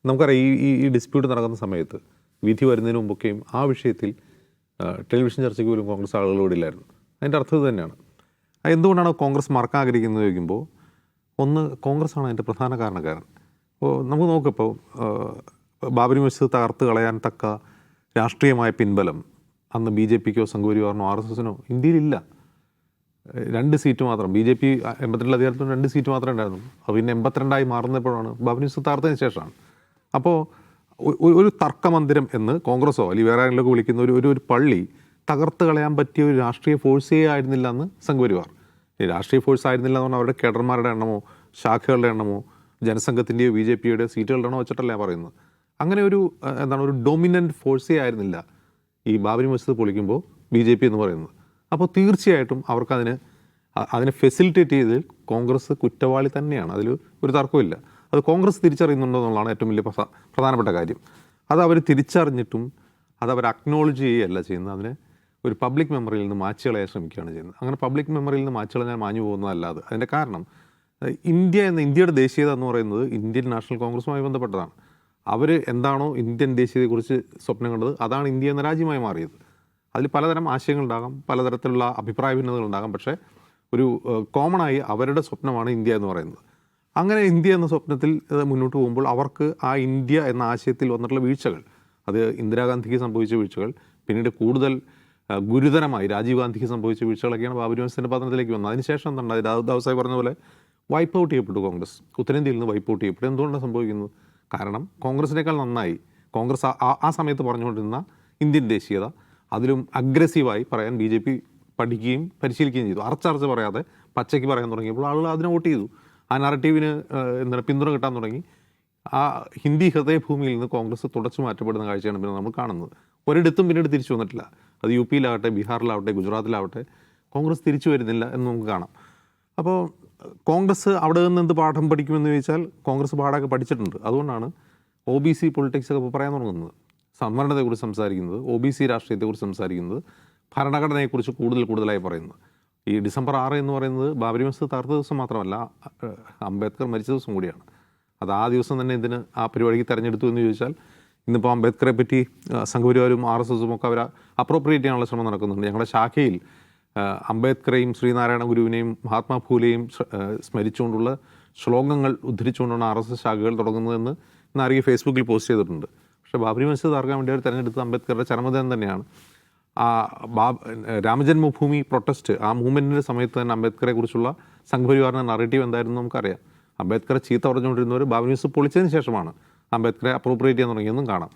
നമുക്കറിയാം ഈ ഡിസ്പ്യൂട്ട് നടക്കുന്ന സമയത്ത് വിധി വരുന്നതിന് മുമ്പൊക്കെയും ആ വിഷയത്തിൽ ടെലിവിഷൻ ചർച്ചയ്ക്ക് പോലും കോൺഗ്രസ് ആളുകളോടില്ലായിരുന്നു. അതിൻ്റെ അർത്ഥം ഇത് തന്നെയാണ്. എന്തുകൊണ്ടാണ് കോൺഗ്രസ് മറക്കാൻ ആഗ്രഹിക്കുന്നത് ചോദിക്കുമ്പോൾ, ഒന്ന് കോൺഗ്രസ്സാണ് അതിൻ്റെ പ്രധാന കാരണക്കാരൻ. അപ്പോൾ നമുക്ക് നോക്കിപ്പോൾ ബാബരി മസ്ജിദ് തകർത്ത് കളയാൻ തക്ക രാഷ്ട്രീയമായ പിൻബലം അന്ന് BJPക്കോ സംഘപരിവാറിനോ RSSനോ ഇന്ത്യയിലില്ല. 2 സീറ്റ് മാത്രം. BJP 82 അധികാരത്തിൽ 2 സീറ്റ് മാത്രമേ ഉണ്ടായിരുന്നു. അത് പിന്നെ 82 മാറുന്നപ്പോഴാണ് ബാബരി മസ്ജിദ് തകർത്തതിന് ശേഷമാണ്. അപ്പോൾ ഒരു തർക്കമന്ദിരം എന്ന് കോൺഗ്രസോ അല്ലെങ്കിൽ വേറെ ആരെങ്കിലുമൊക്കെ വിളിക്കുന്ന ഒരു പള്ളി തകർത്ത് കളയാൻ പറ്റിയ ഒരു രാഷ്ട്രീയ ഫോഴ്സേ ആയിരുന്നില്ല അന്ന് സംഘപരിവാർ. ഈ രാഷ്ട്രീയ ഫോഴ്സ് ആയിരുന്നില്ല എന്ന് പറഞ്ഞാൽ അവരുടെ കേഡർമാരുടെ എണ്ണമോ ശാഖകളുടെ എണ്ണമോ ജനസംഘത്തിൻ്റെയോ BJPയുടെ സീറ്റുകളുടെ എണ്ണമോ വെച്ചിട്ടല്ല ഞാൻ പറയുന്നത്. അങ്ങനെ ഒരു ഡൊമിനൻ്റ് ഫോഴ്സേ ആയിരുന്നില്ല ഈ ബാബരി മസ്ജിദ് പൊളിക്കുമ്പോൾ BJP എന്ന് പറയുന്നത്. അപ്പോൾ തീർച്ചയായിട്ടും അതിനെ ഫെസിലിറ്റേറ്റ് ചെയ്തതിൽ കോൺഗ്രസ് കുറ്റവാളി തന്നെയാണ്. അതിൽ ഒരു തർക്കമില്ല. അത് കോൺഗ്രസ് തിരിച്ചറിയുന്നുണ്ടോ എന്നുള്ളതാണ് ഏറ്റവും വലിയ പ്രധാനപ്പെട്ട കാര്യം. അത് അവർ തിരിച്ചറിഞ്ഞിട്ടും അതവർ അക്നോളജ് ചെയ്യുകയല്ല ചെയ്യുന്നത്. അതിനെ ഒരു പബ്ലിക് മെമ്മറിയിൽ നിന്ന് മാച്ച് കളയാൻ ശ്രമിക്കുകയാണ് ചെയ്യുന്നത്. അങ്ങനെ പബ്ലിക് മെമ്മറിയിൽ നിന്ന് മാച്ച് കളയാൻ മാഞ്ഞു പോകുന്നതല്ലാതെ അതിൻ്റെ കാരണം ഇന്ത്യയുടെ ദേശീയത എന്ന് പറയുന്നത് ഇന്ത്യൻ നാഷണൽ കോൺഗ്രസുമായി ബന്ധപ്പെട്ടതാണ്. അവർ എന്താണോ ഇന്ത്യൻ ദേശീയതയെക്കുറിച്ച് സ്വപ്നം കണ്ടത് അതാണ് ഇന്ത്യ എന്ന രാജ്യമായി മാറിയത്. അതിൽ പലതരം ആശയങ്ങളുണ്ടാകാം, പലതരത്തിലുള്ള അഭിപ്രായ ഭിന്നതകളുണ്ടാകാം. പക്ഷേ ഒരു കോമണായി അവരുടെ സ്വപ്നമാണ് ഇന്ത്യ എന്ന് പറയുന്നത്. അങ്ങനെ ഇന്ത്യ എന്ന സ്വപ്നത്തിൽ മുന്നോട്ട് പോകുമ്പോൾ അവർക്ക് ആ ഇന്ത്യ എന്ന ആശയത്തിൽ വന്നിട്ടുള്ള വീഴ്ചകൾ, അത് ഇന്ദിരാഗാന്ധിക്ക് സംഭവിച്ച വീഴ്ചകൾ, പിന്നീട് കൂടുതൽ ഗുരുതരമായി രാജീവ് ഗാന്ധിക്ക് സംഭവിച്ച വീഴ്ചകളൊക്കെയാണ് ബാബരി മസ്ജിദിൻ്റെ പതനത്തിലേക്ക് വന്നത്. അതിനുശേഷം എന്തുണ്ടായി? ദാവൂദ് പറഞ്ഞ പോലെ വൈപ്പ് ഔട്ട് ചെയ്യപ്പെട്ടു കോൺഗ്രസ്. ഉത്തരേന്ത്യയിൽ നിന്ന് വൈപ്പ് ഔട്ട് ചെയ്യപ്പെട്ടു. എന്തുകൊണ്ടാണ് സംഭവിക്കുന്നത്? കാരണം കോൺഗ്രസിനേക്കാൾ നന്നായി കോൺഗ്രസ് ആ സമയത്ത് പറഞ്ഞുകൊണ്ടിരുന്ന ഇന്ത്യൻ ദേശീയത അതിലും അഗ്രസീവായി പറയാൻ BJP പഠിക്കുകയും പരിശീലിക്കുകയും ചെയ്തു. അറച്ചറച്ച് പറയാതെ പച്ചയ്ക്ക് പറയാൻ തുടങ്ങിയപ്പോൾ ആളുകൾ അതിനെ വോട്ട് ചെയ്തു. ആ നറേറ്റീവിന് പിന്തുണ കിട്ടാൻ തുടങ്ങി. ആ ഹിന്ദി ഹൃദയഭൂമിയിൽ നിന്ന് കോൺഗ്രസ് തുടച്ചു മാറ്റപ്പെടുന്ന കാഴ്ചയാണ് പിന്നെ നമ്മൾ കാണുന്നത്. ഒരിടത്തും പിന്നീട് തിരിച്ചു വന്നിട്ടില്ല. അത് UPയിലാവട്ടെ, ബീഹാറിലാവട്ടെ, ഗുജറാത്തിലാവട്ടെ കോൺഗ്രസ് തിരിച്ചു വരുന്നില്ല എന്ന് നമുക്ക് കാണാം. അപ്പോൾ കോൺഗ്രസ് അവിടെ നിന്ന് എന്ത് പാഠം പഠിക്കുമെന്ന് ചോദിച്ചാൽ കോൺഗ്രസ് പാഠമൊക്കെ പഠിച്ചിട്ടുണ്ട്. അതുകൊണ്ടാണ് OBC പൊളിറ്റിക്സൊക്കെ ഇപ്പോൾ പറയാൻ തുടങ്ങുന്നത്. സംവരണത്തെക്കുറിച്ച് സംസാരിക്കുന്നത്, OBC രാഷ്ട്രീയത്തെക്കുറിച്ച് സംസാരിക്കുന്നത്, ഭരണഘടനയെക്കുറിച്ച് കൂടുതലായി പറയുന്നത്. ഈ ഡിസംബർ 6 എന്ന് പറയുന്നത് ബാബരി മസ്ജിദ് തകർത്ത ദിവസം മാത്രമല്ല, അംബേദ്കർ മരിച്ച ദിവസം കൂടിയാണ്. അത് ആ ദിവസം തന്നെ എന്തിന് ആ പരിപാടിക്ക് തിരഞ്ഞെടുത്തു എന്ന് ചോദിച്ചാൽ, ഇന്നിപ്പോൾ അംബേദ്കറെ പറ്റി സംഘപരിവാരും RSSും ഒക്കെ അവർ അപ്രോപ്രിയേറ്റ് ചെയ്യാനുള്ള ശ്രമം നടക്കുന്നുണ്ട്. ഞങ്ങളുടെ ശാഖയിൽ അംബേദ്കറെയും ശ്രീനാരായണ ഗുരുവിനെയും മഹാത്മാ ഫൂലെയും സ്മരിച്ചുകൊണ്ടുള്ള ശ്ലോകങ്ങൾ ഉദ്ധരിച്ചുകൊണ്ടാണ് RSS ശാഖകൾ തുടങ്ങുന്നതെന്ന് ഇന്നാരികെ ഫേസ്ബുക്കിൽ പോസ്റ്റ് ചെയ്തിട്ടുണ്ട്. പക്ഷേ ബാബരി മസ്ജിദ് തകർക്കാൻ വേണ്ടി അവർ തിരഞ്ഞെടുത്തത് അംബേദ്കറുടെ ചരമദിനം തന്നെയാണ്. രാമജന്മഭൂമി പ്രൊട്ടസ്റ്റ് ആ മൂവ്മെൻറ്റിൻ്റെ സമയത്ത് തന്നെ അംബേദ്കറെ കുറിച്ചുള്ള സംഘപരിവാറിൻ്റെ നറേറ്റീവ് എന്തായിരുന്നു നമുക്കറിയാം. അംബേദ്കറെ ചീത്ത പറഞ്ഞുകൊണ്ടിരുന്നവർ ബാബരി മസ്ജിദ് പൊളിച്ചതിന് ശേഷമാണ് അംബേദ്കറെ അപ്രോപ്രിയേറ്റ് ചെയ്യാൻ തുടങ്ങിയെന്നും കാണാം.